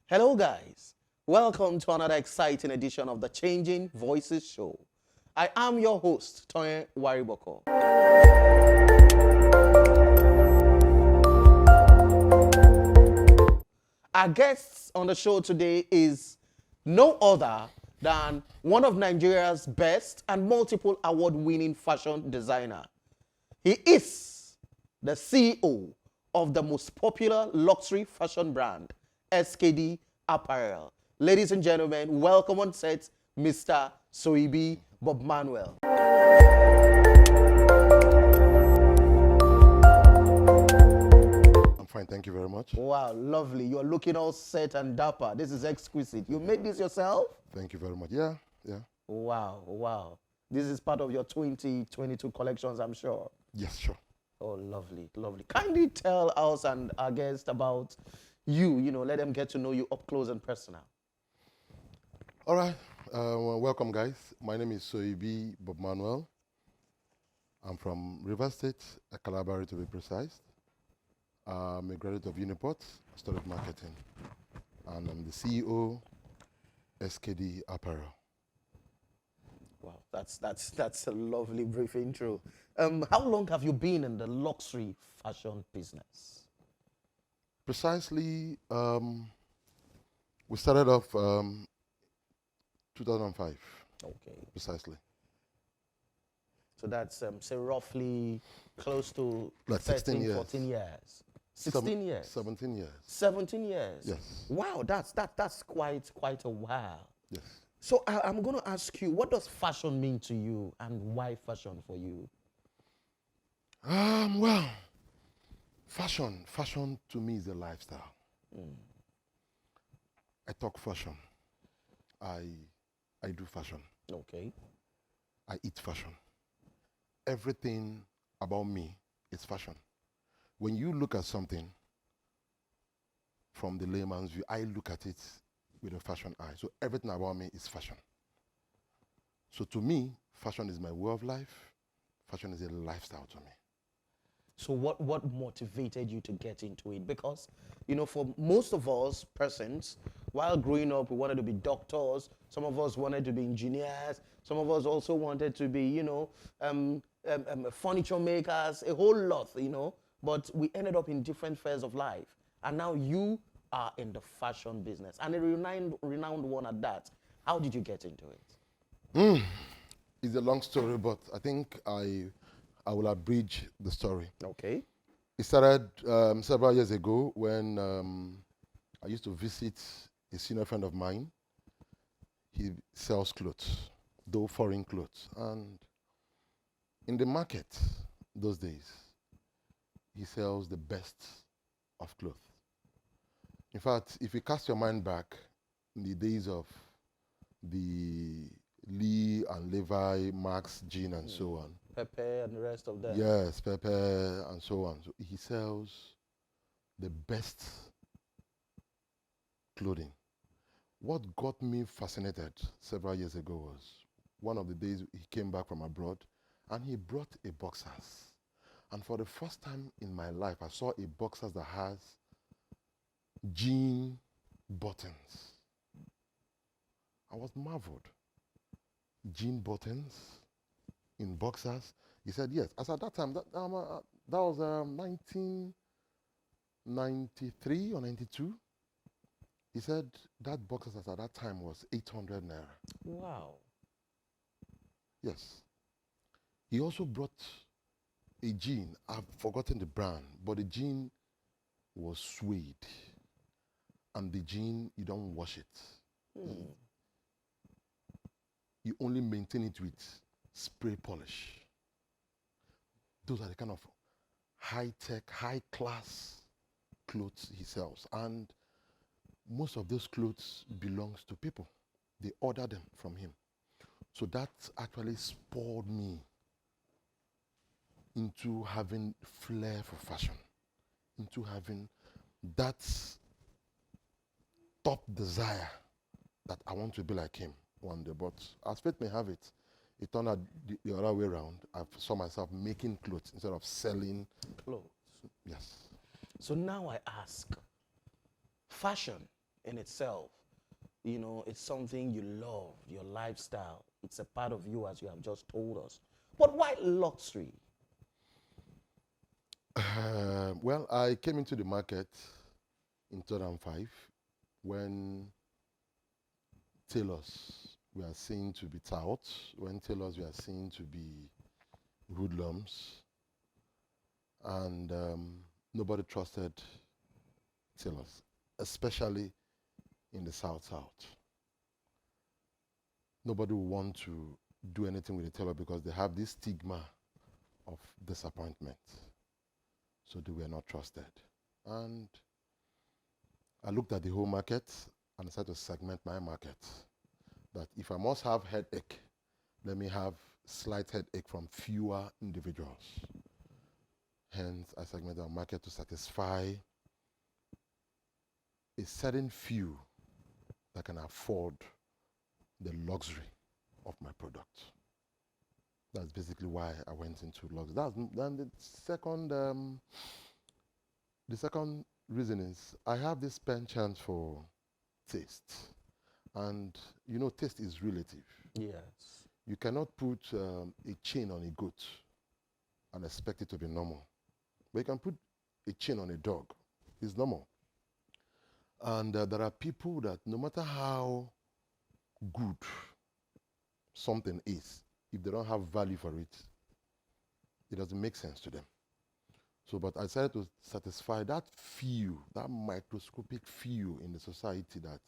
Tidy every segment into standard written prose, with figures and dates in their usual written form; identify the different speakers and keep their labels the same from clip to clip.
Speaker 1: Hello, guys. Welcome to another exciting edition of the Changing Voices Show. I am your host, Toyin Wariboko. Our guest on the show today is no other than one of Nigeria's best and multiple award-winning fashion designer. He is the CEO of the most popular luxury fashion brand, SKD Apparel. Ladies and gentlemen, welcome on set, Mr. Soibi Bobmanuel.
Speaker 2: I'm fine, thank you very much.
Speaker 1: Wow, lovely. You're looking all set and dapper. This is exquisite. You made this yourself?
Speaker 2: Thank you very much. Yeah.
Speaker 1: Wow, wow. This is part of your 2022 collections, I'm sure.
Speaker 2: Yes, sure.
Speaker 1: Oh, lovely, lovely. Kindly tell us and our guests about you, let them get to know you up close and personal.
Speaker 2: All right. Well, welcome, guys. My name is Soibi Bobmanuel. I'm from River State, a Calabari to be precise. I'm a graduate of Uniport, studied marketing, and I'm the CEO, SKD Apparel.
Speaker 1: Wow, that's a lovely brief intro. How long have you been in the luxury fashion business?
Speaker 2: Precisely, we started off 2005.
Speaker 1: Okay.
Speaker 2: Precisely.
Speaker 1: So that's, say, roughly close to
Speaker 2: Like 16
Speaker 1: 13,
Speaker 2: years.
Speaker 1: 14 years. 16 years?
Speaker 2: 17 years.
Speaker 1: 17 years?
Speaker 2: Yes.
Speaker 1: Wow, that's quite a while.
Speaker 2: Yes.
Speaker 1: So I'm going to ask you, what does fashion mean to you and why fashion for you?
Speaker 2: Well, fashion to me is a lifestyle. I talk fashion. I do fashion.
Speaker 1: Okay.
Speaker 2: I eat fashion. Everything about me is fashion. When you look at something from the layman's view, I look at it with a fashion eye. So everything about me is fashion. So to me, fashion is my way of life. Fashion is a lifestyle to me.
Speaker 1: So what motivated you to get into it? Because, for most of us persons, while growing up, we wanted to be doctors. Some of us wanted to be engineers. Some of us also wanted to be, furniture makers, a whole lot, But we ended up in different spheres of life. And now you are in the fashion business, and a renowned one at that. How did you get into it?
Speaker 2: It's a long story, but I think I will abridge the story.
Speaker 1: Okay.
Speaker 2: It started several years ago when I used to visit a senior friend of mine. He sells clothes, though foreign clothes. And in the market those days, he sells the best of clothes. In fact, if you cast your mind back in the days of the Lee and Levi, Max, Jean, and so on.
Speaker 1: Pepe and the rest of them.
Speaker 2: Yes, Pepe and so on. So he sells the best clothing. What got me fascinated several years ago was one of the days he came back from abroad and he brought a boxers. And for the first time in my life, I saw a boxers that has jean buttons. I was marveled. Jean buttons in boxers. He said yes. As at that time, that was 1993 or 92. He said that boxers at that time was 800 naira.
Speaker 1: Wow.
Speaker 2: Yes. He also brought a jean. I've forgotten the brand, but the jean was suede. And the jean, you don't wash it. You only maintain it with spray polish. Those are the kind of high-tech, high-class clothes he sells. And most of those clothes belongs to people. They order them from him. So that actually spurred me into having flair for fashion, into having that top desire that I want to be like him one day. But as fate may have it, it turned out the other way around. I saw myself making clothes instead of selling
Speaker 1: clothes.
Speaker 2: Yes.
Speaker 1: So now I ask, fashion in itself. You know, it's something you love, your lifestyle. It's a part of you, as you have just told us. But why luxury?
Speaker 2: Well, I came into the market in 2005 when tailors were seen to be touts, when tailors were seen to be hoodlums, and nobody trusted tailors, especially in the South. Nobody would want to do anything with a tailor because they have this stigma of disappointment. So they were not trusted. And I looked at the whole market and I started to segment my market. That if I must have headache, let me have slight headache from fewer individuals. Hence, I segmented our market to satisfy a certain few that can afford the luxury of my product. That's basically why I went into luxury. Then the second reason is I have this penchant for taste. And you know, taste is relative.
Speaker 1: Yes.
Speaker 2: You cannot put a chain on a goat and expect it to be normal. But you can put a chain on a dog. It's normal. And there are people that no matter how good something is, if they don't have value for it, it doesn't make sense to them. So, but I decided to satisfy that few, that microscopic few in the society that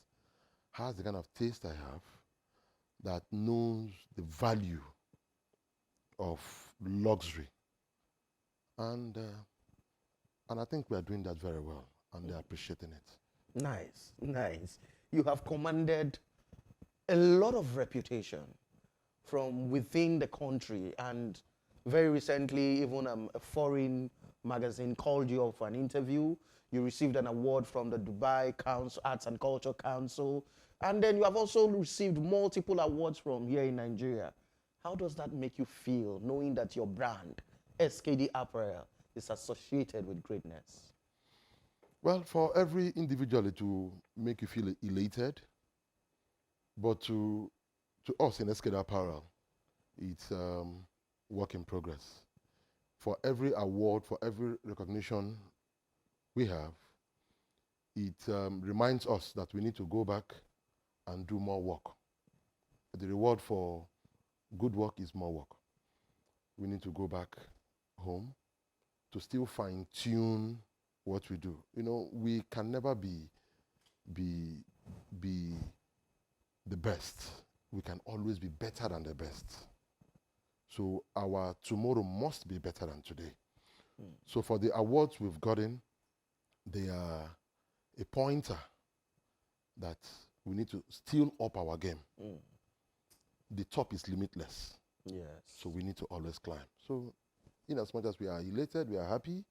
Speaker 2: has the kind of taste I have, that knows the value of luxury. And I think we are doing that very well, and they're appreciating it.
Speaker 1: Nice, nice. You have commanded a lot of reputation from within the country, and very recently, even a foreign magazine called you up for an interview. You received an award from the Dubai Council, Arts and Culture Council, and then you have also received multiple awards from here in Nigeria. How does that make you feel, knowing that your brand, SKD Apparel, is associated with greatness?
Speaker 2: Well, for every individual to make you feel elated, but to us in SKD Apparel, it's work in progress. For every award, for every recognition we have, it reminds us that we need to go back and do more work. The reward for good work is more work. We need to go back home to still fine-tune what we do. You know, we can never be the best. We can always be better than the best. So our tomorrow must be better than today. So for the awards we've gotten, they are a pointer that we need to still up our game. The top is limitless.
Speaker 1: Yes.
Speaker 2: So we need to always climb. So in as much as we are elated, we are happy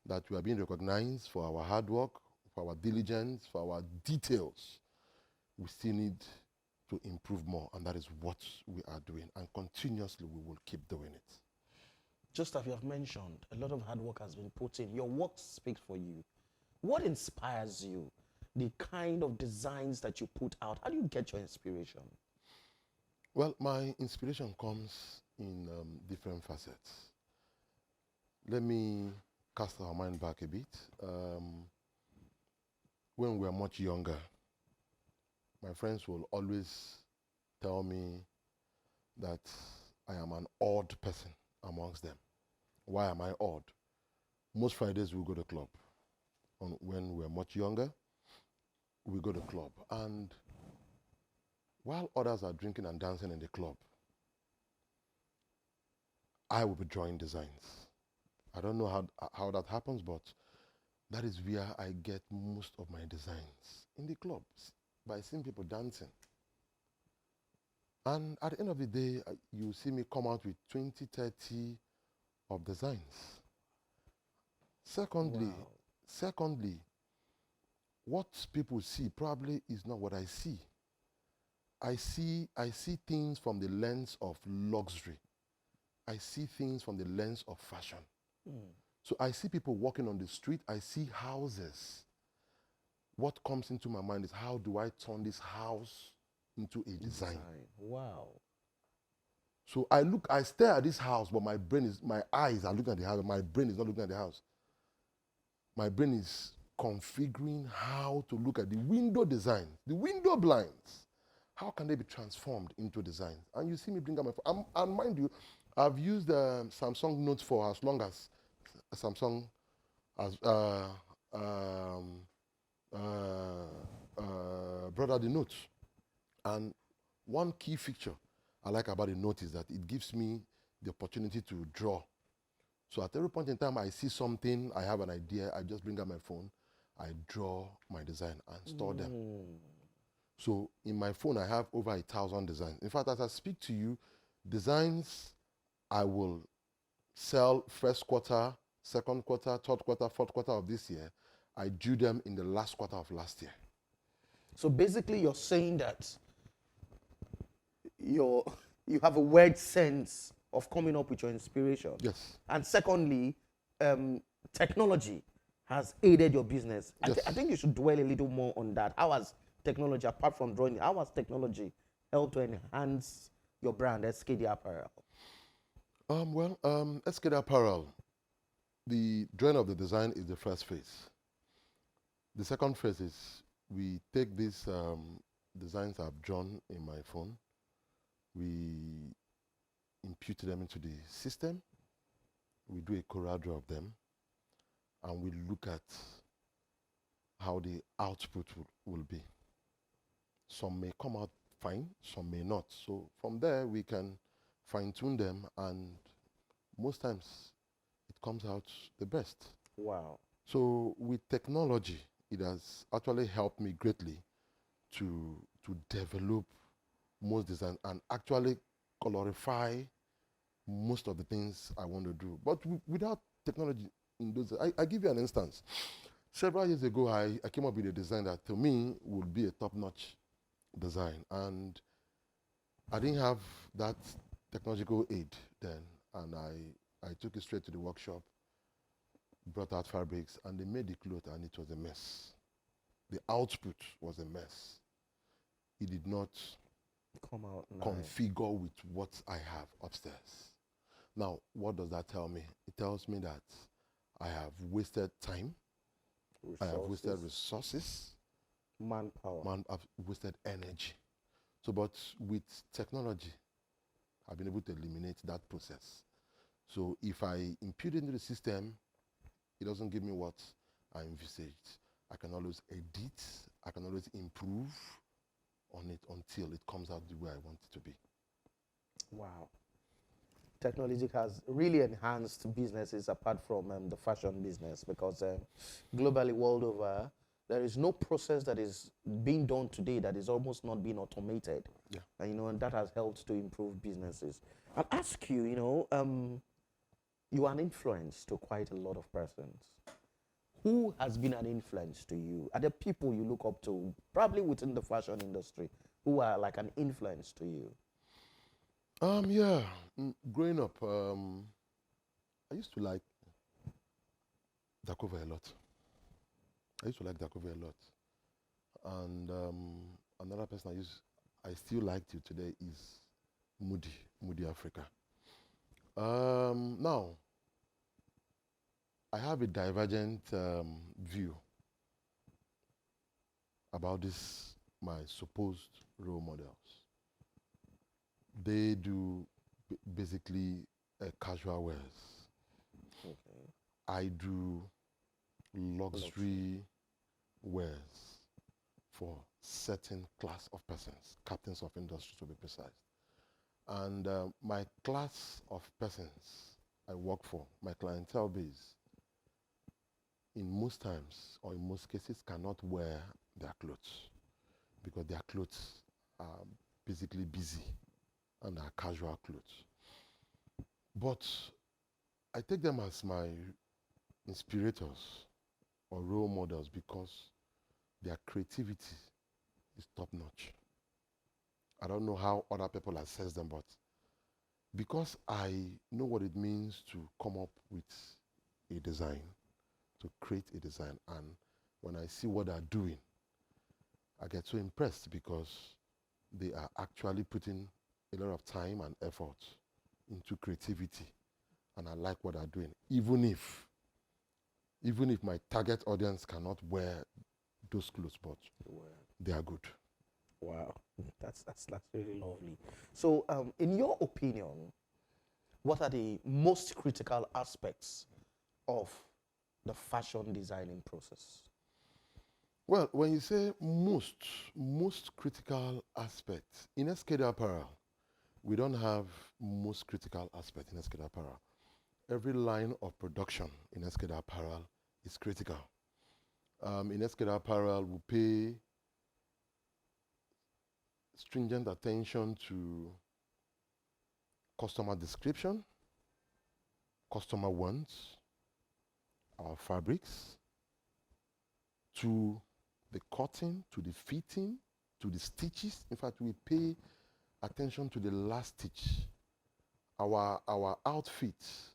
Speaker 2: that we are being recognized for our hard work, for our diligence, for our details. We still need to improve more, and that is what we are doing. And continuously, we will keep doing it.
Speaker 1: Just as you have mentioned, a lot of hard work has been put in. Your work speaks for you. What inspires you? The kind of designs that you put out. How do you get your inspiration?
Speaker 2: Well, my inspiration comes in different facets. Let me cast our mind back a bit. When we were much younger, my friends will always tell me that I am an odd person amongst them. Why am I odd? Most Fridays we go to club. When we were much younger, we go to club. And while others are drinking and dancing in the club, I will be drawing designs. I don't know how that happens, but that is where I get most of my designs, in the clubs, by seeing people dancing. And at the end of the day, you see me come out with 20, 30 of designs. Secondly, what people see probably is not what I see. I see things from the lens of luxury. I see things from the lens of fashion. So I see people walking on the street. I see houses what comes into my mind is how do I turn this house into a design?
Speaker 1: Wow.
Speaker 2: So I stare at this house, but my eyes are looking at the house, my brain is not looking at the house. My brain is configuring how to look at the window design, the window blinds. How can they be transformed into designs? And you see me bring up my phone. And mind you, I've used Samsung Notes for as long as Samsung has brought out the Note. And one key feature I like about the Note is that it gives me the opportunity to draw. So at every point in time I see something, I have an idea, I just bring out my phone, I draw my design and store them. So in my phone, I have over 1,000 designs. In fact, as I speak to you, designs I will sell first quarter, second quarter, third quarter, fourth quarter of this year, I drew them in the last quarter of last year.
Speaker 1: So basically, you're saying that you have a weird sense of coming up with your inspiration.
Speaker 2: Yes.
Speaker 1: And secondly, technology has aided your business.
Speaker 2: Yes.
Speaker 1: I think you should dwell a little more on that. How has technology, apart from drawing, how has technology helped to enhance your brand, SKD Apparel?
Speaker 2: SKD Apparel, the drawing of the design is the first phase. The second phase is we take these designs I've drawn in my phone, we impute them into the system, we do a Corel draw of them, and we look at how the output will be. Some may come out fine, some may not. So from there, we can fine-tune them, and most times it comes out the best.
Speaker 1: Wow.
Speaker 2: So with technology, it has actually helped me greatly to develop most designs and actually colorify most of the things I want to do. But without technology in those, I give you an instance. Several years ago, I came up with a design that to me would be a top-notch design, and I didn't have that technological aid then, and I took it straight to the workshop, brought out fabrics, and they made the cloth, and it was a mess. The output was a mess. It did not
Speaker 1: come out
Speaker 2: configure with what I have upstairs. Now, what does that tell me? It tells me that I have wasted time, I have wasted resources,
Speaker 1: manpower,
Speaker 2: I've wasted energy. So, but with technology, I've been able to eliminate that process. So if I impute it into the system, it doesn't give me what I envisaged. I can always edit, I can always improve on it until it comes out the way I want it to be.
Speaker 1: Wow. Technology has really enhanced businesses apart from the fashion business, because globally, world over, there is no process that is being done today that is almost not being automated.
Speaker 2: Yeah.
Speaker 1: And that has helped to improve businesses. I'll ask you, you are an influence to quite a lot of persons. Who has been an influence to you? Are there people you look up to, probably within the fashion industry, who are like an influence to you?
Speaker 2: Yeah. Growing up, I used to like Dakova a lot. And another person I still like till today is Moody Africa. Now, I have a divergent view about my supposed role models. They do basically casual wears.
Speaker 1: Okay.
Speaker 2: I do luxury wears for certain class of persons, captains of industry to be precise. And my class of persons I work for, my clientele base, in most times or in most cases cannot wear their clothes because their clothes are basically busy and are casual clothes. But I take them as my inspirators or role models because their creativity is top-notch. I don't know how other people assess them, but because I know what it means to come up with a design, to create a design, and when I see what they're doing, I get so impressed because they are actually putting a lot of time and effort into creativity, and I like what they're doing. Even if my target audience cannot wear those clothes, but they are good.
Speaker 1: Wow, that's really lovely. So, in your opinion, what are the most critical aspects of the fashion designing process?
Speaker 2: Well, when you say most critical aspect in SKD apparel, we don't have most critical aspect in SKD apparel. Every line of production in SKD apparel is critical. In SKD apparel, we pay stringent attention to customer description, customer wants, our fabrics, to the cutting, to the fitting, to the stitches. In fact, we pay attention to the last stitch. Our outfits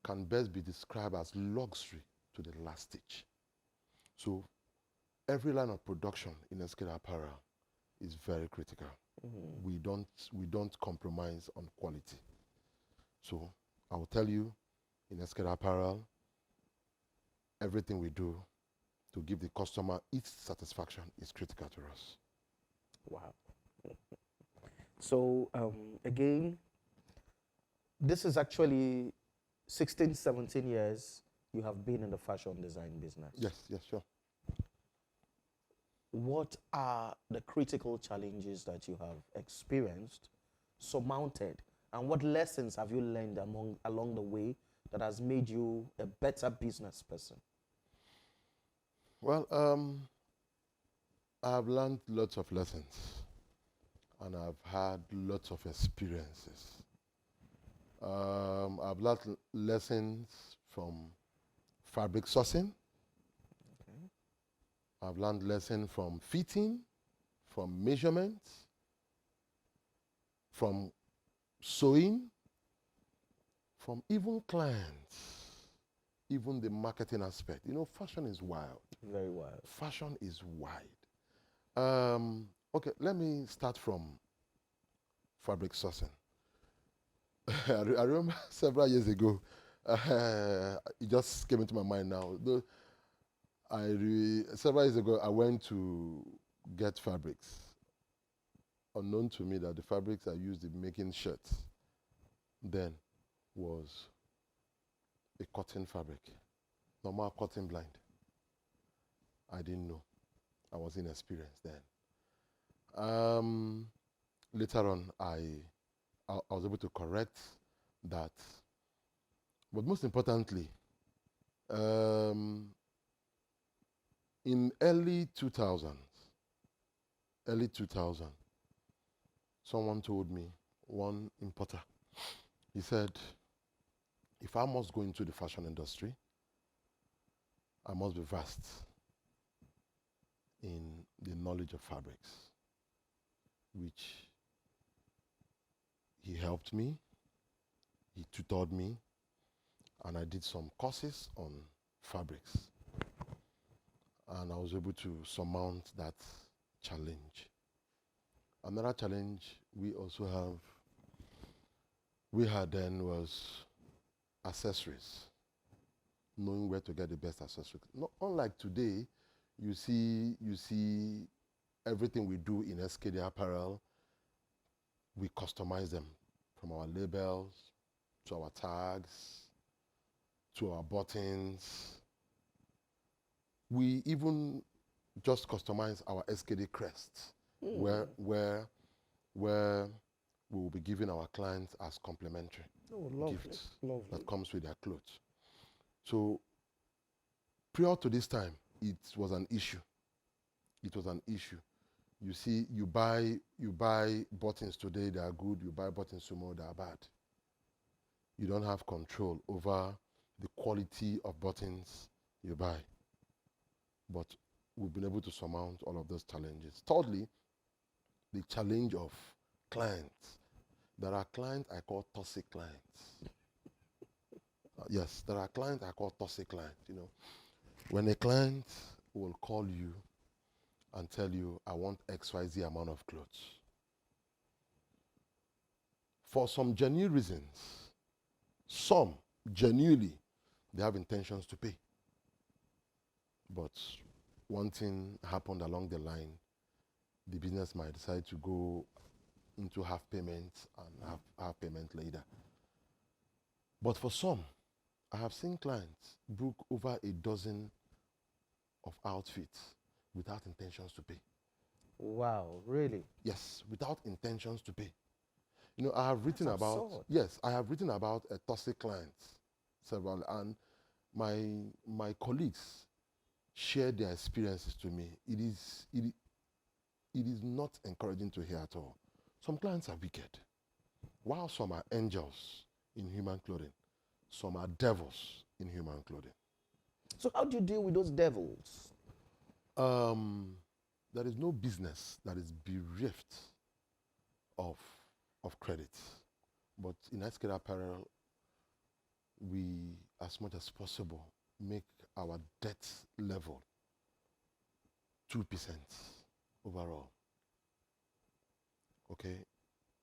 Speaker 2: can best be described as luxury to the last stitch. So every line of production in SKD apparel is very critical. We don't compromise on quality. So I will tell you, in SKD apparel, everything we do to give the customer its satisfaction is critical to us.
Speaker 1: Wow. So, again, this is actually 16, 17 years you have been in the fashion design business.
Speaker 2: Yes, sure.
Speaker 1: What are the critical challenges that you have experienced, surmounted, and what lessons have you learned along the way that has made you a better business person?
Speaker 2: Well, I've learned lots of lessons and I've had lots of experiences. I've learned lessons from fabric sourcing.
Speaker 1: Okay.
Speaker 2: I've learned lessons from fitting, from measurements, from sewing, from even clients, even the marketing aspect. You know, fashion is wild.
Speaker 1: Very wild.
Speaker 2: Fashion is wide. Okay, let me start from fabric sourcing. I remember several years ago, it just came into my mind now. Several years ago, I went to get fabrics. Unknown to me that the fabrics I used in making shirts then was a cotton fabric, normal cotton blind. I didn't know. I was inexperienced then. Later on, I was able to correct that. But most importantly, in early 2000, someone told me, one importer, he said, if I must go into the fashion industry, I must be versed in the knowledge of fabrics, which he helped me, he tutored me, and I did some courses on fabrics. And I was able to surmount that challenge. Another challenge we had then was accessories, knowing where to get the best accessories. Not unlike today, you see everything we do in SKD apparel, we customize them from our labels to our tags to our buttons. We even just customize our SKD crest, where we will be giving our clients as complimentary gifts that comes with their clothes. So prior to this time, it was an issue. You see, you buy buttons today, they are good. You buy buttons tomorrow, they are bad. You don't have control over the quality of buttons you buy. But we've been able to surmount all of those challenges. Thirdly, the challenge of clients. There are clients I call toxic clients. Yes, there are clients I call toxic clients. You know, when a client will call you and tell you, I want XYZ amount of clothes. For some genuine reasons, some genuinely, they have intentions to pay. But one thing happened along the line, the business might decide to go into half payment and half payment later. But for some, I have seen clients book over a dozen of outfits without intentions to pay.
Speaker 1: Wow, really?
Speaker 2: Yes, without intentions to pay. You know, I have written
Speaker 1: That's
Speaker 2: about,
Speaker 1: absurd.
Speaker 2: yes, I have written about a toxic client several, and my colleagues shared their experiences to me. It is not encouraging to hear at all. Some clients are wicked, while some are angels in human clothing. Some are devils in human clothing.
Speaker 1: So how do you deal with those devils?
Speaker 2: There is no business that is bereft of credit. But in SK Apparel, we, as much as possible, make our debt level 2% overall. Okay?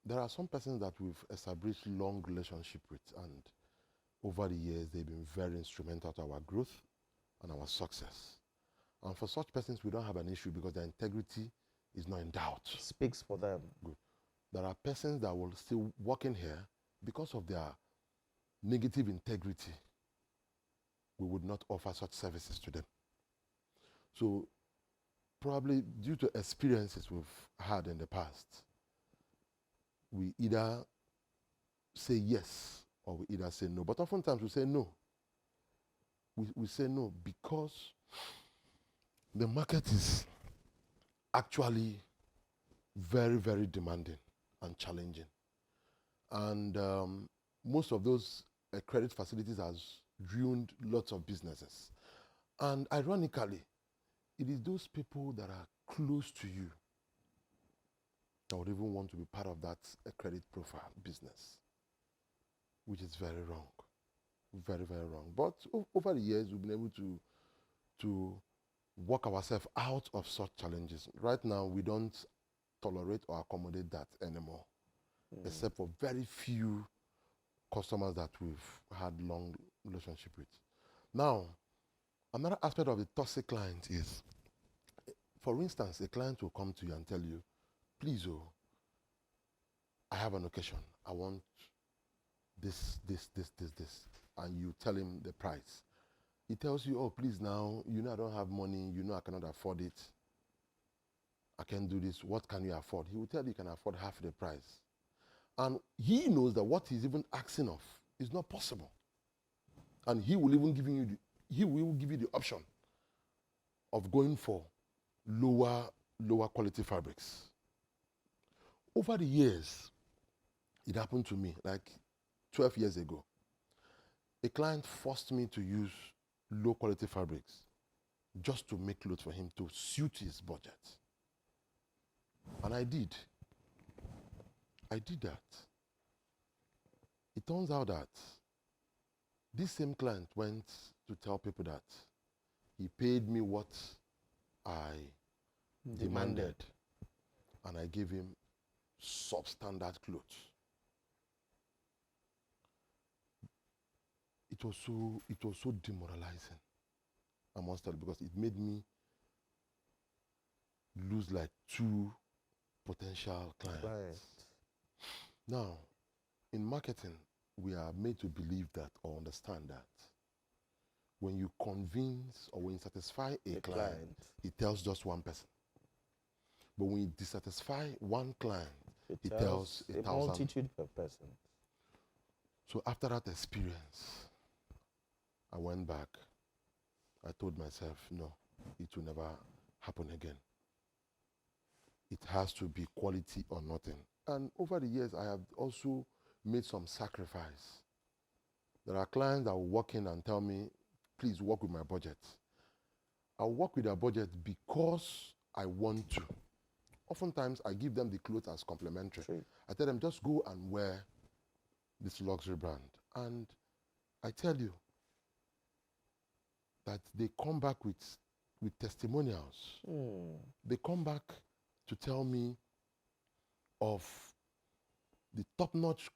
Speaker 2: There are some persons that we've established long relationship with, and over the years, they've been very instrumental to our growth and our success. And for such persons, we don't have an issue because their integrity is not in doubt.
Speaker 1: Speaks for them.
Speaker 2: Good. There are persons that will still work in here because of their negative integrity. We would not offer such services to them. So probably due to experiences we've had in the past, we either say yes or we either say no. But oftentimes we say no. We say no because the market is actually very, very demanding and challenging. And most of those credit facilities has ruined lots of businesses. And ironically, it is those people that are close to you that would even want to be part of that credit profile business, which is very wrong. Very, very wrong. But over the years, we've been able to work ourselves out of such challenges. Right now, we don't tolerate or accommodate that anymore, except for very few customers that we've had long relationship with. Now, another aspect of the toxic client is, for instance, a client will come to you and tell you, please, oh, I have an occasion. I want this. And you tell him the price. He tells you, oh, please now, you know I don't have money, you know I cannot afford it. I can't do this. What can you afford? He will tell you you can afford half the price. And he knows that what he's even asking of is not possible. And he will even give you the option of going for lower quality fabrics. Over the years, it happened to me like 12 years ago. A client forced me to use low quality fabrics just to make clothes for him to suit his budget. And I did. I did that. It turns out that this same client went to tell people that he paid me what I demanded, and I gave him substandard clothes. It was so demoralizing, I must tell you, because it made me lose like 2 potential clients. Now, in marketing, we are made to believe that or understand that when you convince or when you satisfy a client, it tells just one person. But when you dissatisfy one client, it tells a
Speaker 1: multitude per person.
Speaker 2: So after that experience, I went back. I told myself, no, it will never happen again. It has to be quality or nothing. And over the years, I have also made some sacrifice. There are clients that will walk in and tell me, please work with my budget. I'll work with their budget because I want to. Oftentimes, I give them the clothes as complimentary.
Speaker 1: True.
Speaker 2: I tell them, just go and wear this luxury brand. And I tell you that they come back with with testimonials. They come back to tell me of the top-notch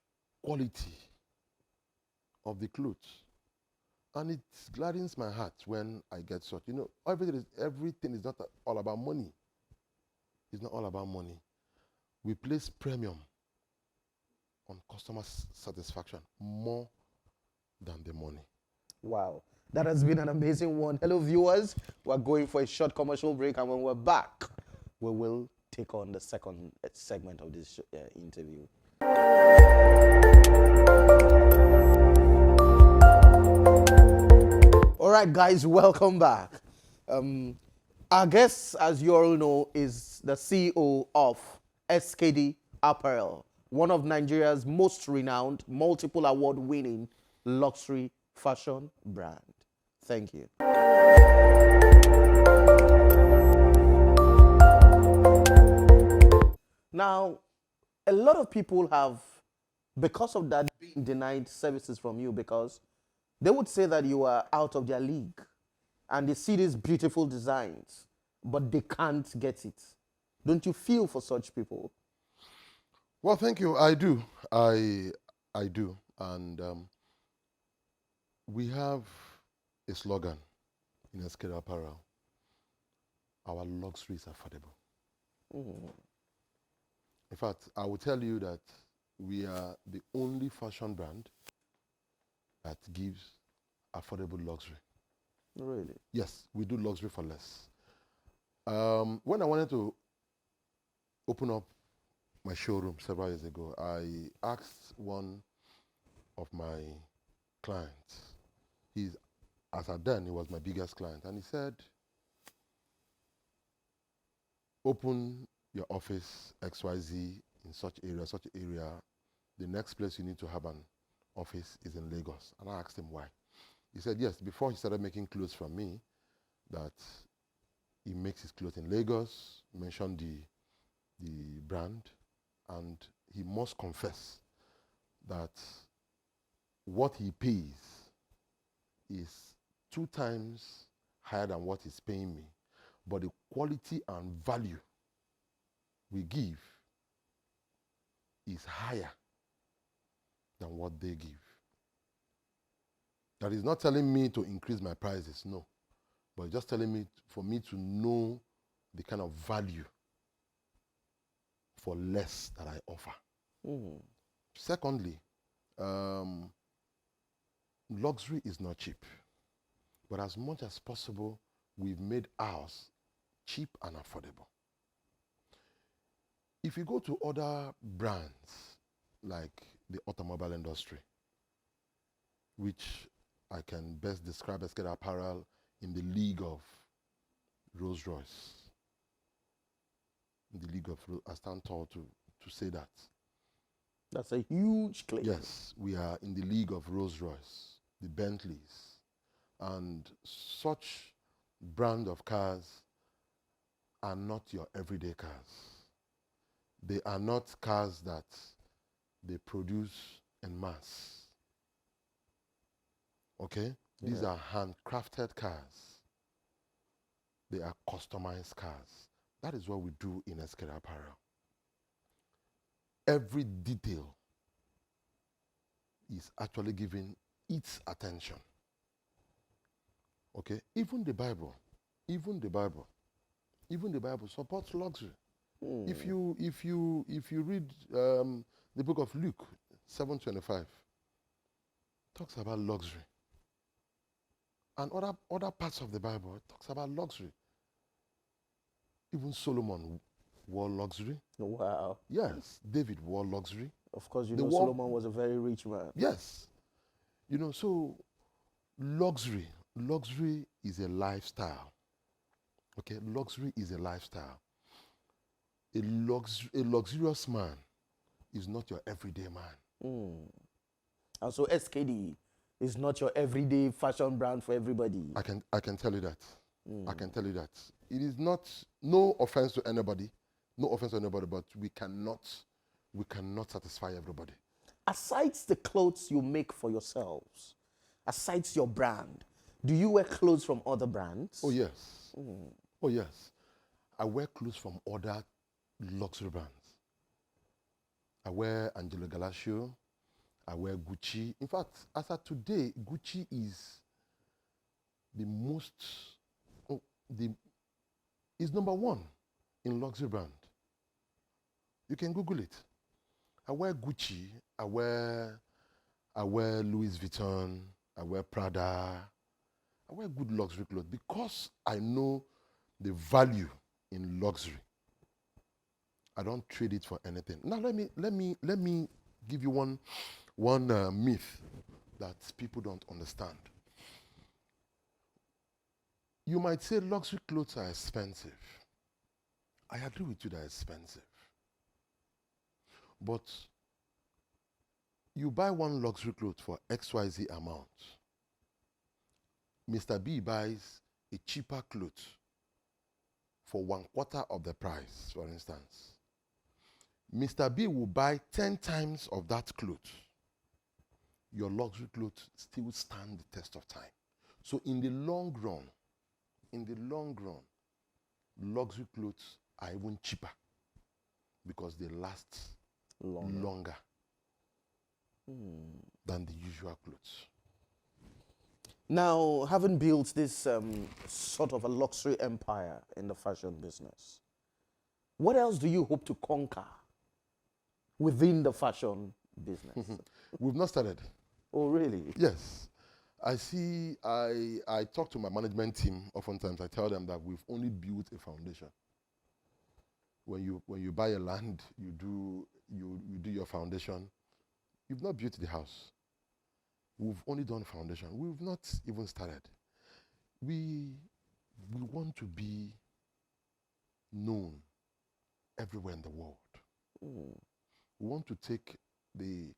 Speaker 2: quality of the clothes. And it gladdens my heart when I get such. You know, everything is not all about money. It's not all about money. We place premium on customer satisfaction more than the money.
Speaker 1: Wow. That has been an amazing one. Hello, viewers. We're going for a short commercial break, and when we're back, we will take on the second segment of this interview. All right, guys, welcome back. Our guest, as you all know, is the CEO of SKD Apparel, one of Nigeria's most renowned, multiple award-winning luxury fashion brand. Thank you. Now, a lot of people have, because of that, been denied services from you because they would say that you are out of their league and they see these beautiful designs, but they can't get it. Don't you feel for such people?
Speaker 2: Well, thank you. I do. I do. And we have a slogan in SKD Apparel. Our luxury is affordable. In fact, I will tell you that we are the only fashion brand that gives affordable luxury.
Speaker 1: Really?
Speaker 2: Yes, we do luxury for less. When I wanted to open up my showroom several years ago, I asked one of my clients. As at then, he was my biggest client, and he said, open your office XYZ in such area. The next place you need to have an office is in Lagos. And I asked him why. He said, yes, before he started making clothes from me, that he makes his clothes in Lagos, mentioned the brand, and he must confess that what he pays is 2 times higher than what he's paying me. But the quality and value we give is higher than what they give. That is not telling me to increase my prices, no. But it's just telling me for me to know the kind of value for less that I offer. Secondly, luxury is not cheap. But as much as possible, we've made ours cheap and affordable. If you go to other brands, like the automobile industry, which I can best describe as SKD Apparel in the league of Rolls-Royce. In the league of, I stand tall to say that.
Speaker 1: That's a huge claim.
Speaker 2: Yes, we are in the league of Rolls-Royce, the Bentleys, and such brand of cars are not your everyday cars. They are not cars that they produce en masse. Okay? Yeah. These are handcrafted cars. They are customized cars. That is what we do in SKD Apparel. Every detail is actually given its attention. Okay? Even the Bible supports luxury. If you read the book of Luke 7:25, talks about luxury. And other parts of the Bible talks about luxury. Even Solomon wore luxury.
Speaker 1: Wow.
Speaker 2: Yes, David wore luxury.
Speaker 1: Of course, Solomon was a very rich man.
Speaker 2: Yes. So luxury is a lifestyle. Okay, luxury is a lifestyle. A luxurious man is not your everyday man.
Speaker 1: And so SKD is not your everyday fashion brand for everybody.
Speaker 2: I can tell you that. I can tell you that. It is not, no offense to anybody, but we cannot satisfy everybody.
Speaker 1: Aside the clothes you make for yourselves, aside your brand, do you wear clothes from other brands?
Speaker 2: Oh, yes. Oh, yes. I wear clothes from other luxury brands. I wear Angelo Galascio. I wear Gucci. In fact, as of today, Gucci is the most, oh, is number one in luxury brand. You can Google it. I wear Gucci. I wear Louis Vuitton. I wear Prada. I wear good luxury clothes because I know the value in luxury. I don't trade it for anything. Now let me give you one myth that people don't understand. You might say luxury clothes are expensive. I agree with you, they're expensive. But you buy one luxury cloth for XYZ amount. Mr. B buys a cheaper cloth for 1/4 of the price, for instance. Mr. B will buy 10 times of that cloth. Your luxury clothes still stand the test of time. So in the long run, luxury clothes are even cheaper because they last longer than the usual clothes.
Speaker 1: Now, having built this sort of a luxury empire in the fashion business, what else do you hope to conquer within the fashion business?
Speaker 2: We've not started.
Speaker 1: Oh, really?
Speaker 2: Yes. I talk to my management team oftentimes. I tell them that we've only built a foundation. When you buy a land, you do your foundation. You've not built the house. We've only done foundation. We've not even started. We want to be known everywhere in the world. We want to take the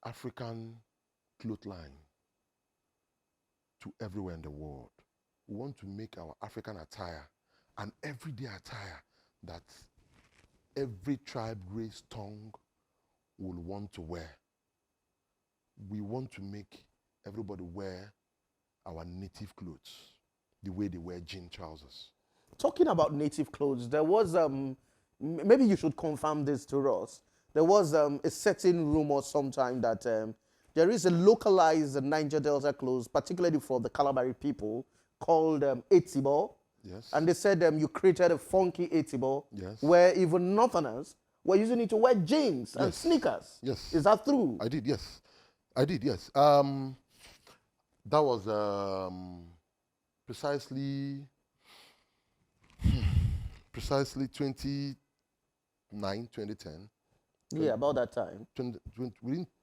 Speaker 2: African cloth line to everywhere in the world. We want to make our African attire an everyday attire that every tribe, race, tongue will want to wear. We want to make everybody wear our native clothes the way they wear jean trousers.
Speaker 1: Talking about native clothes, there was, maybe you should confirm this to us. There was a certain rumor sometime that there is a localized Niger Delta clothes, particularly for the Kalabari people, called Etibo.
Speaker 2: Yes.
Speaker 1: And they said you created a funky Etibo,
Speaker 2: Yes.
Speaker 1: where even Northerners were using it to wear jeans and
Speaker 2: Yes.
Speaker 1: sneakers.
Speaker 2: Yes.
Speaker 1: Is that true?
Speaker 2: I did, yes. That was precisely 2010.
Speaker 1: Yeah, about that time.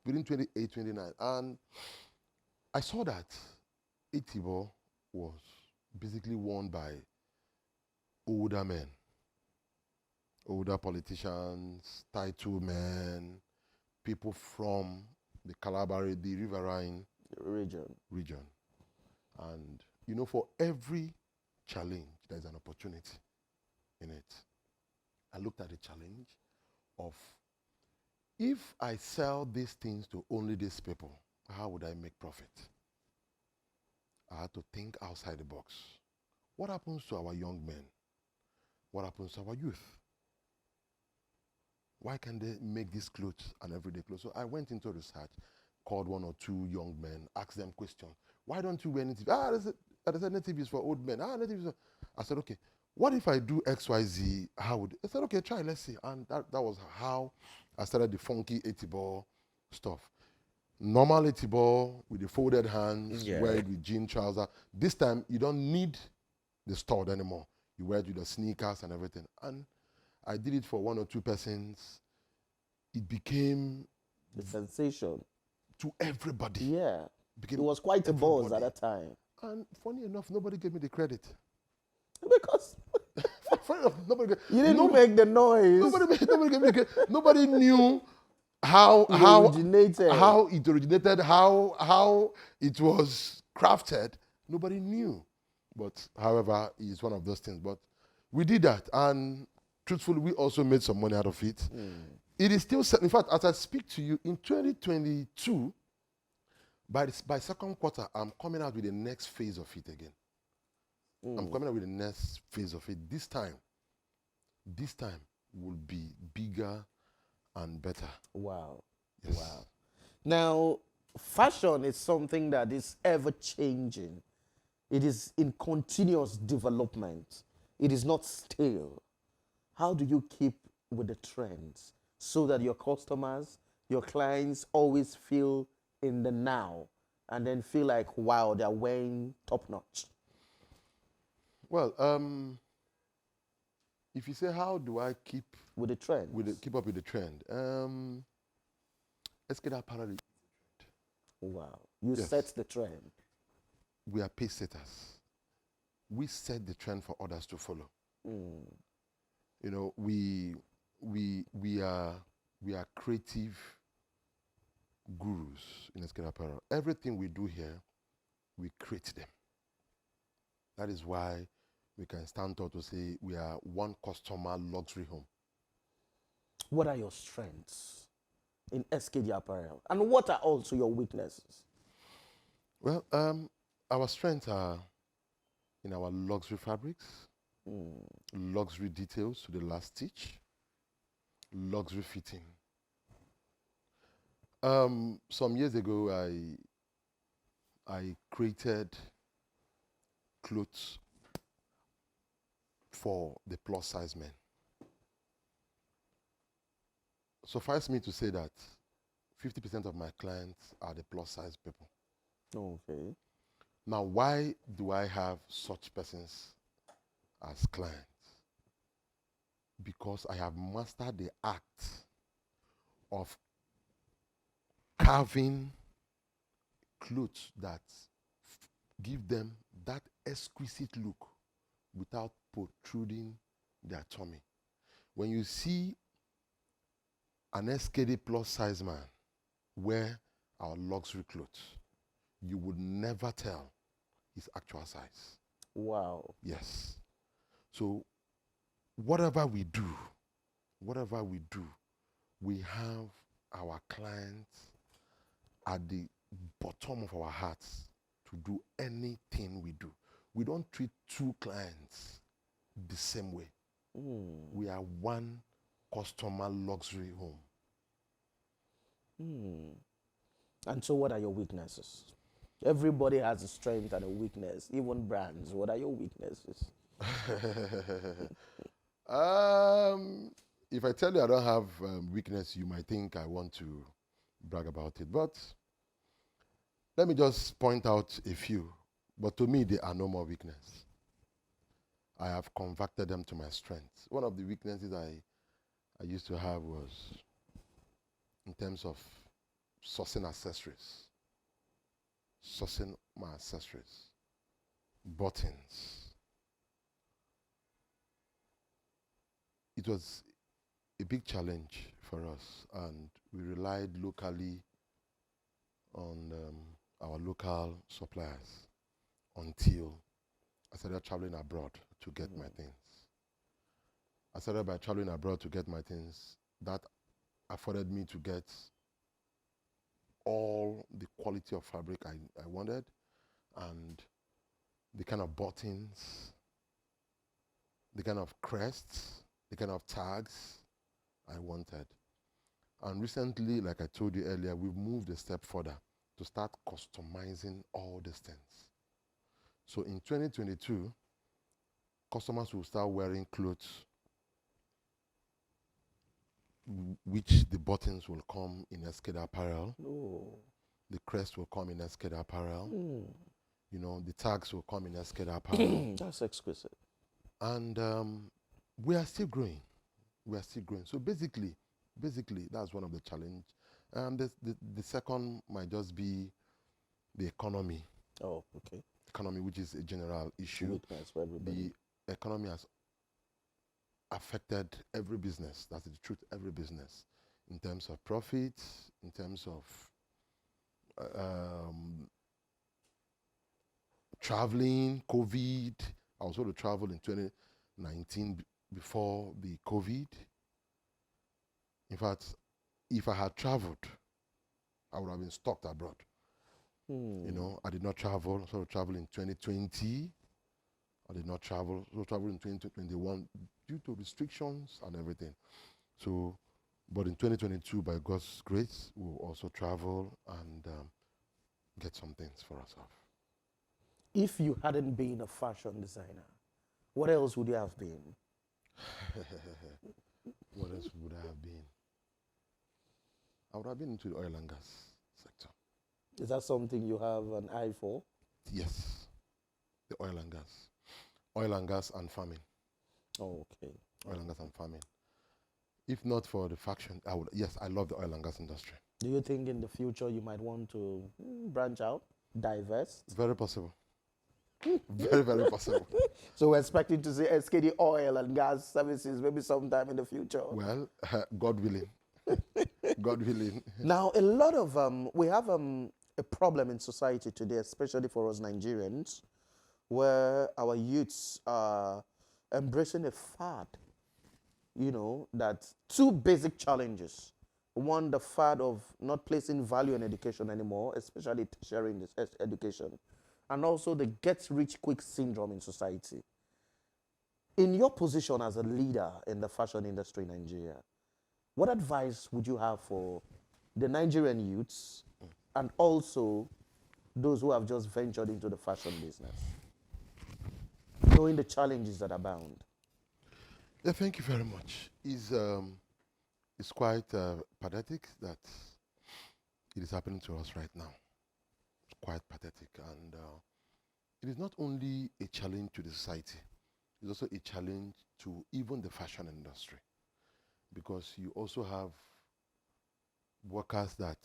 Speaker 2: Within 28, 29. And I saw that Etibo was basically worn by older men, older politicians, title men, people from the Kalabari, the riverine region. And, you know, for every challenge, there's an opportunity in it. I looked at the challenge of, if I sell these things to only these people, how would I make profit? I had to think outside the box. What happens to our young men? What happens to our youth? Why can't they make these clothes an everyday clothes? So I went into research, called one or two young men, asked them questions. Why don't you wear native? They said native is for old men. Native is for... I said, okay, what if I do XYZ? How would... I said, okay, try, let's see. And that was how I started the funky Etibo stuff. Normal Etibo with the folded hands, wear it with jean trousers. This time, you don't need the stud anymore. You wear it with the sneakers and everything. And I did it for one or two persons. It became
Speaker 1: the sensation
Speaker 2: to everybody.
Speaker 1: Yeah. It was quite a buzz at that time.
Speaker 2: And funny enough, nobody gave me the credit.
Speaker 1: Because
Speaker 2: funny enough,
Speaker 1: you didn't make the noise.
Speaker 2: Nobody gave me the credit. Nobody knew how it originated, how it was crafted. Nobody knew. But however, it's one of those things. But we did that, and truthfully, we also made some money out of it. It is still, in fact, as I speak to you, in 2022, by second quarter, I'm coming out with the next phase of it again. I'm coming up with the next phase of it. This time will be bigger and better.
Speaker 1: Wow.
Speaker 2: Yes.
Speaker 1: Wow. Now, fashion is something that is ever changing. It is in continuous development. It is not stale. How do you keep with the trends so that your customers, your clients always feel in the now and then feel like, wow, they're wearing top notch?
Speaker 2: Well, if you say how do I keep
Speaker 1: With the trends?
Speaker 2: keep up with the trend, let's get apparel.
Speaker 1: Wow. You
Speaker 2: Yes.
Speaker 1: set the trend.
Speaker 2: We are pace setters. We set the trend for others to follow. You know, we are creative gurus in Escape Apparel. Everything we do here, we create them. That is why we can stand tall to say we are one customer luxury home.
Speaker 1: What are your strengths in SKD Apparel? And what are also your weaknesses?
Speaker 2: Well, our strengths are in our luxury fabrics, luxury details to the last stitch, luxury fitting. Some years ago, I created clothes for the plus size men. Suffice me to say that 50% of my clients are the plus size people.
Speaker 1: Okay.
Speaker 2: Now, why do I have such persons as clients? Because I have mastered the art of carving clothes that give them that exquisite look without protruding their tummy. When you see an SKD plus size man wear our luxury clothes, you would never tell his actual size.
Speaker 1: Wow.
Speaker 2: Yes. So whatever we do, we have our clients at the bottom of our hearts to do anything we do. We don't treat two clients the same way. We are one customer luxury home.
Speaker 1: And so, what are your weaknesses? Everybody has a strength and a weakness, even brands. What are your weaknesses?
Speaker 2: If I tell you I don't have weakness, you might think I want to brag about it. But let me just point out a few. But to me, they are no more weakness. I have converted them to my strengths. One of the weaknesses I used to have was in terms of sourcing accessories. Sourcing my accessories. Buttons. It was a big challenge for us, and we relied locally on our local suppliers until I started traveling abroad to get my things. I started by traveling abroad to get my things. That afforded me to get all the quality of fabric I wanted and the kind of buttons, the kind of crests, the kind of tags I wanted. And recently, like I told you earlier, we've moved a step further to start customizing all these things. So in 2022, customers will start wearing clothes which the buttons will come in Escada apparel.
Speaker 1: Oh.
Speaker 2: The crest will come in Escada apparel. You know, the tags will come in Escada apparel.
Speaker 1: That's exquisite.
Speaker 2: And we are still growing. We are still growing. So basically, that's one of the challenge. The second might just be the economy.
Speaker 1: Oh, okay.
Speaker 2: Economy, which is a general issue.
Speaker 1: Weakness for everybody.
Speaker 2: The economy has affected every business. That's the truth, every business. In terms of profits, in terms of traveling, COVID. I was able to travel in 2019 before the COVID. In fact, if I had traveled, I would have been stuck abroad. You know, I did not travel. I started traveling in 2020. I did not travel. So traveled in 2021 due to restrictions and everything. So, but in 2022, by God's grace, we'll also travel and get some things for ourselves.
Speaker 1: If you hadn't been a fashion designer, what else would you have been?
Speaker 2: What else would I have been? I would have been into the oil and gas sector.
Speaker 1: Is that something you have an eye for?
Speaker 2: Yes, the oil and gas. Oil and gas and farming.
Speaker 1: Oh, okay.
Speaker 2: Oil and gas and farming. If not for the faction, I would. Yes, I love the oil and gas industry.
Speaker 1: Do you think in the future you might want to branch out, divest?
Speaker 2: Very possible. Very, very possible.
Speaker 1: So we're expecting to see SKD oil and gas services maybe sometime in the future.
Speaker 2: Well, God willing. God willing.
Speaker 1: Now, a lot of we have a problem in society today, especially for us Nigerians, where our youths are embracing a fad. You know, that two basic challenges. One, the fad of not placing value in education anymore, especially tertiary education, and also the get-rich-quick syndrome in society. In your position as a leader in the fashion industry in Nigeria, what advice would you have for the Nigerian youths and also those who have just ventured into the fashion business, knowing the challenges that abound?
Speaker 2: Yeah, thank you very much. It's quite pathetic that it is happening to us right now. It's quite pathetic, and it is not only a challenge to the society, it's also a challenge to even the fashion industry, because you also have workers that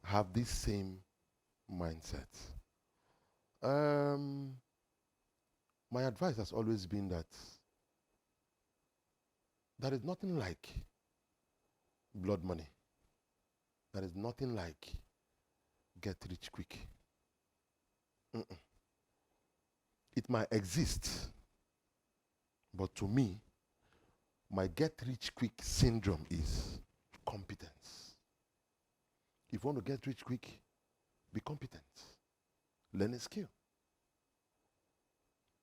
Speaker 2: have this same mindset. My advice has always been that there is nothing like blood money. There is nothing like get rich quick. It might exist, but to me, my get rich quick syndrome is competence. If you want to get rich quick, be competent. Learn a skill.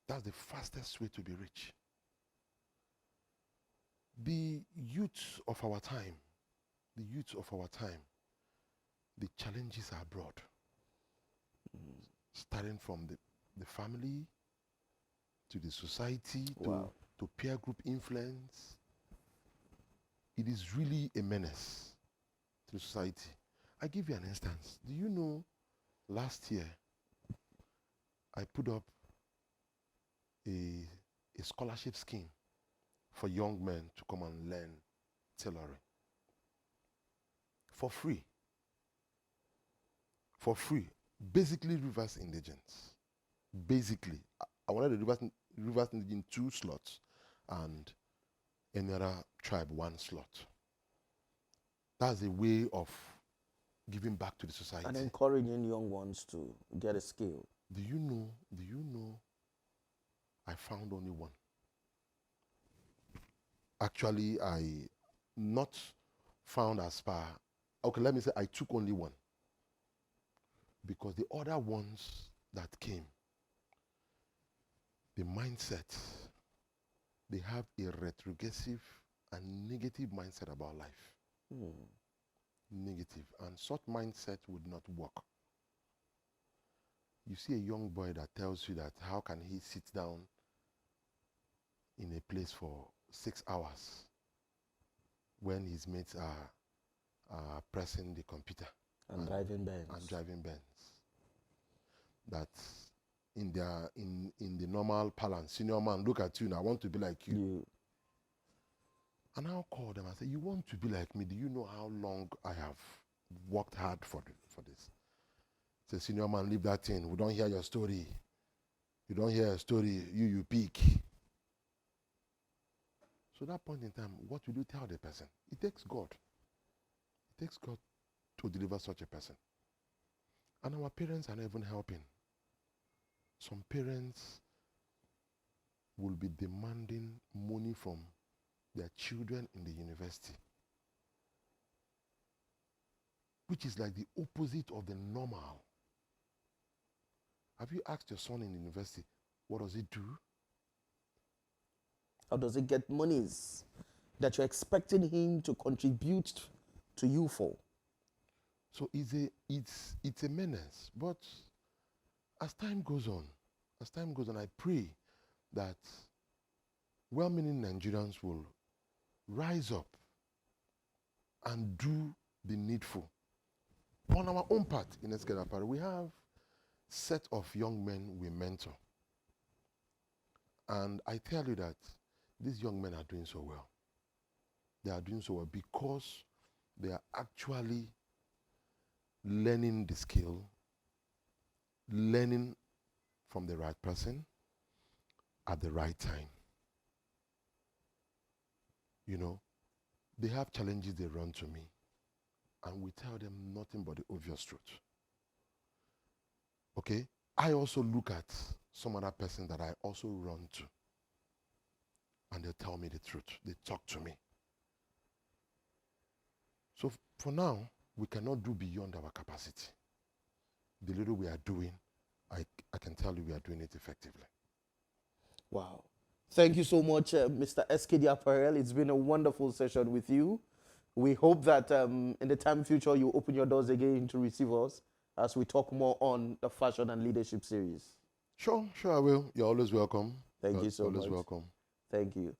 Speaker 2: That's the fastest way to be rich. The youth of our time, the challenges are broad. Starting from the family, to the society,
Speaker 1: Wow.
Speaker 2: to peer group influence. It is really a menace to society. I give you an instance. Do you know last year I put up a scholarship scheme for young men to come and learn tailoring for free. For free. Basically reverse indigents. Basically. I wanted the reverse indigent 2 slots and any other tribe 1 slot. That's a way of giving back to the society.
Speaker 1: And encouraging young ones to get a skill.
Speaker 2: Do you know I found only 1. Actually, I not found as far. Okay, let me say I took only 1. Because the other ones that came, the mindset, they have a retrogressive and negative mindset about life. Negative. And such mindset would not work. You see a young boy that tells you that how can he sit down in a place for 6 hours when his mates are pressing the computer
Speaker 1: And driving Benz.
Speaker 2: and driving Benz. That in the normal parlance, senior man, look at you now, I want to be like you. And I'll call them and say, you want to be like me? Do you know how long I have worked hard for this? Say, senior man, leave that thing. We don't hear your story. You don't hear a story, you peak. So at that point in time, what will you tell the person? It takes God. It takes God to deliver such a person. And our parents are not even helping. Some parents will be demanding money from their children in the university, which is like the opposite of the normal. Have you asked your son in the university, what does he do?
Speaker 1: How does he get monies that you're expecting him to contribute to you for?
Speaker 2: So it's a menace. But as time goes on, I pray that well-meaning Nigerians will rise up and do the needful. On our own part in Eskedapari, we have set of young men we mentor. And I tell you that these young men are doing so well. They are doing so well because they are actually learning the skill, learning from the right person at the right time. You know, they have challenges, they run to me, and we tell them nothing but the obvious truth. Okay? I also look at some other person that I also run to, and they tell me the truth. They talk to me. So for now, we cannot do beyond our capacity. The little we are doing, I can tell you we are doing it effectively.
Speaker 1: Wow. Thank you so much, Mr. SKD Apparel. It's been a wonderful session with you. We hope that in the time future, you open your doors again to receive us as we talk more on the fashion and leadership series.
Speaker 2: Sure, I will. You're always welcome.
Speaker 1: Thank you so much.
Speaker 2: Always welcome.
Speaker 1: Thank you.